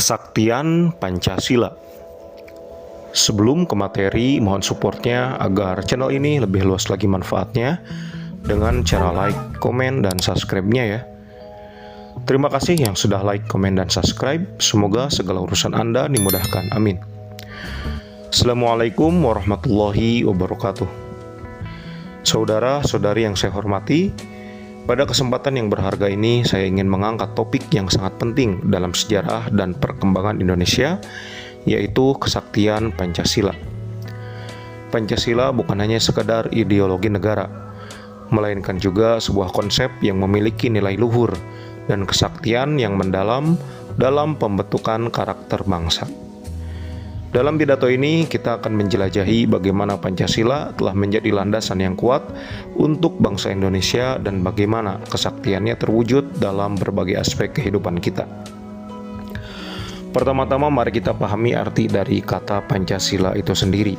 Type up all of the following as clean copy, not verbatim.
Kesaktian Pancasila. Sebelum ke materi, mohon supportnya agar channel ini lebih luas lagi manfaatnya dengan cara like, komen, dan subscribe-nya ya. Terima kasih yang sudah like, komen, dan subscribe. Semoga segala urusan Anda dimudahkan. Amin. Assalamualaikum warahmatullahi wabarakatuh. Saudara-saudari yang saya hormati, pada kesempatan yang berharga ini saya ingin mengangkat topik yang sangat penting dalam sejarah dan perkembangan Indonesia, yaitu kesaktian Pancasila. Pancasila bukan hanya sekadar ideologi negara, melainkan juga sebuah konsep yang memiliki nilai luhur dan kesaktian yang mendalam dalam pembentukan karakter bangsa. Dalam pidato ini kita akan menjelajahi bagaimana Pancasila telah menjadi landasan yang kuat untuk bangsa Indonesia dan bagaimana kesaktiannya terwujud dalam berbagai aspek kehidupan kita. Pertama-tama mari kita pahami arti dari kata Pancasila itu sendiri.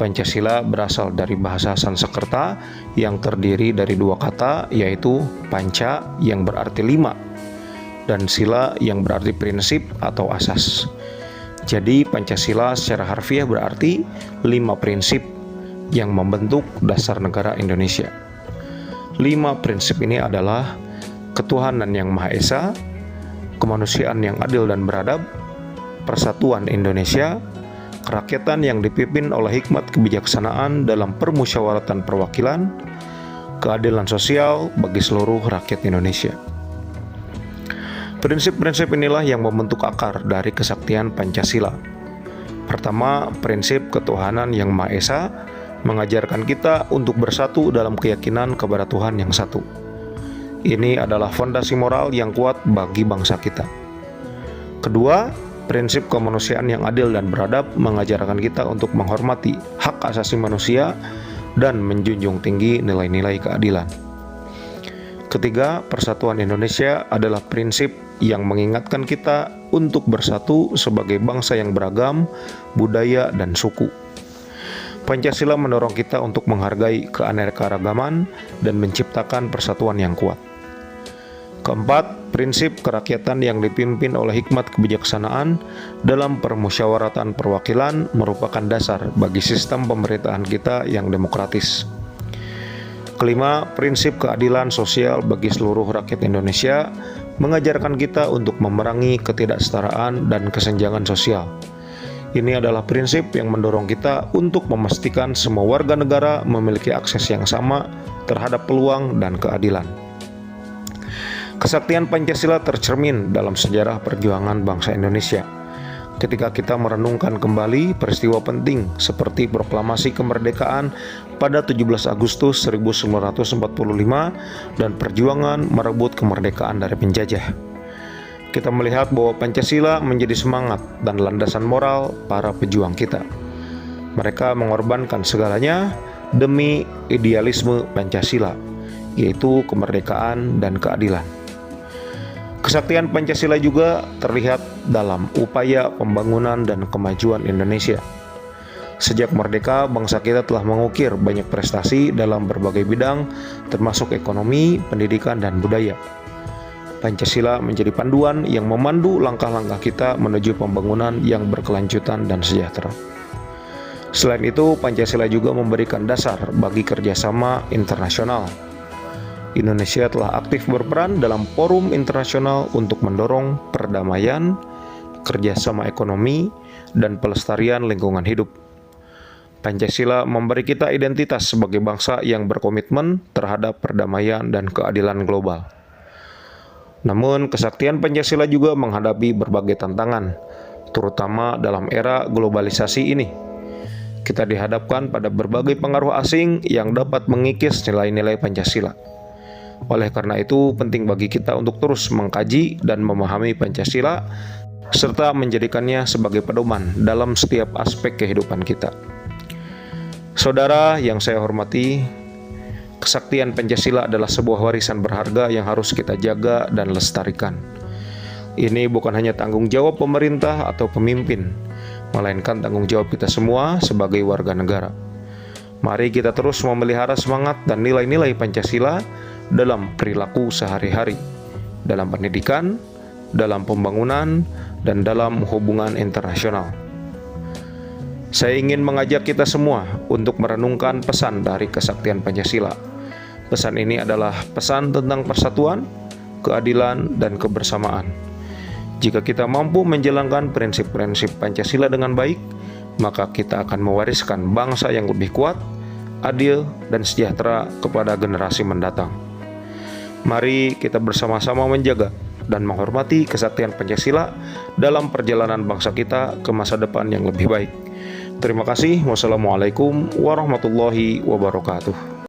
Pancasila berasal dari bahasa Sanskerta yang terdiri dari dua kata, yaitu panca yang berarti lima dan sila yang berarti prinsip atau asas. Jadi Pancasila secara harfiah berarti 5 prinsip yang membentuk dasar negara Indonesia. 5 prinsip ini adalah ketuhanan yang Maha Esa, kemanusiaan yang adil dan beradab, persatuan Indonesia, kerakyatan yang dipimpin oleh hikmat kebijaksanaan dalam permusyawaratan perwakilan, keadilan sosial bagi seluruh rakyat Indonesia. Prinsip-prinsip inilah yang membentuk akar dari kesaktian Pancasila. Pertama, prinsip ketuhanan yang Maha Esa mengajarkan kita untuk bersatu dalam keyakinan kepada Tuhan yang satu. Ini adalah fondasi moral yang kuat bagi bangsa kita. Kedua, prinsip kemanusiaan yang adil dan beradab mengajarkan kita untuk menghormati hak asasi manusia dan menjunjung tinggi nilai-nilai keadilan. Ketiga, persatuan Indonesia adalah prinsip yang mengingatkan kita untuk bersatu sebagai bangsa yang beragam, budaya, dan suku. Pancasila mendorong kita untuk menghargai keanekaragaman dan menciptakan persatuan yang kuat. Keempat, prinsip kerakyatan yang dipimpin oleh hikmat kebijaksanaan dalam permusyawaratan perwakilan merupakan dasar bagi sistem pemerintahan kita yang demokratis. Kelima, prinsip keadilan sosial bagi seluruh rakyat Indonesia mengajarkan kita untuk memerangi ketidaksetaraan dan kesenjangan sosial. Ini adalah prinsip yang mendorong kita untuk memastikan semua warga negara memiliki akses yang sama terhadap peluang dan keadilan. Kesaktian Pancasila tercermin dalam sejarah perjuangan bangsa Indonesia. Ketika kita merenungkan kembali peristiwa penting seperti proklamasi kemerdekaan pada 17 Agustus 1945 dan perjuangan merebut kemerdekaan dari penjajah. Kita melihat bahwa Pancasila menjadi semangat dan landasan moral para pejuang kita. Mereka mengorbankan segalanya demi idealisme Pancasila, yaitu kemerdekaan dan keadilan. Kesaktian Pancasila juga terlihat dalam upaya pembangunan dan kemajuan Indonesia. Sejak merdeka, bangsa kita telah mengukir banyak prestasi dalam berbagai bidang, termasuk ekonomi, pendidikan, dan budaya. Pancasila menjadi panduan yang memandu langkah-langkah kita menuju pembangunan yang berkelanjutan dan sejahtera. Selain itu, Pancasila juga memberikan dasar bagi kerjasama internasional. Indonesia telah aktif berperan dalam forum internasional untuk mendorong perdamaian, kerjasama ekonomi, dan pelestarian lingkungan hidup. Pancasila memberi kita identitas sebagai bangsa yang berkomitmen terhadap perdamaian dan keadilan global. Namun, kesaktian Pancasila juga menghadapi berbagai tantangan, terutama dalam era globalisasi ini. Kita dihadapkan pada berbagai pengaruh asing yang dapat mengikis nilai-nilai Pancasila. Oleh karena itu, penting bagi kita untuk terus mengkaji dan memahami Pancasila, serta menjadikannya sebagai pedoman dalam setiap aspek kehidupan kita. Saudara yang saya hormati, kesaktian Pancasila adalah sebuah warisan berharga yang harus kita jaga dan lestarikan. Ini bukan hanya tanggung jawab pemerintah atau pemimpin, melainkan tanggung jawab kita semua sebagai warga negara. Mari kita terus memelihara semangat dan nilai-nilai Pancasila dalam perilaku sehari-hari, dalam pendidikan, dalam pembangunan, dan dalam hubungan internasional. Saya ingin mengajak kita semua untuk merenungkan pesan dari kesaktian Pancasila. Pesan ini adalah pesan tentang persatuan, keadilan, dan kebersamaan. Jika kita mampu menjalankan prinsip-prinsip Pancasila dengan baik, maka kita akan mewariskan bangsa yang lebih kuat, adil, dan sejahtera kepada generasi mendatang. Mari kita bersama-sama menjaga dan menghormati kesaktian Pancasila dalam perjalanan bangsa kita ke masa depan yang lebih baik. Terima kasih. Wassalamualaikum warahmatullahi wabarakatuh.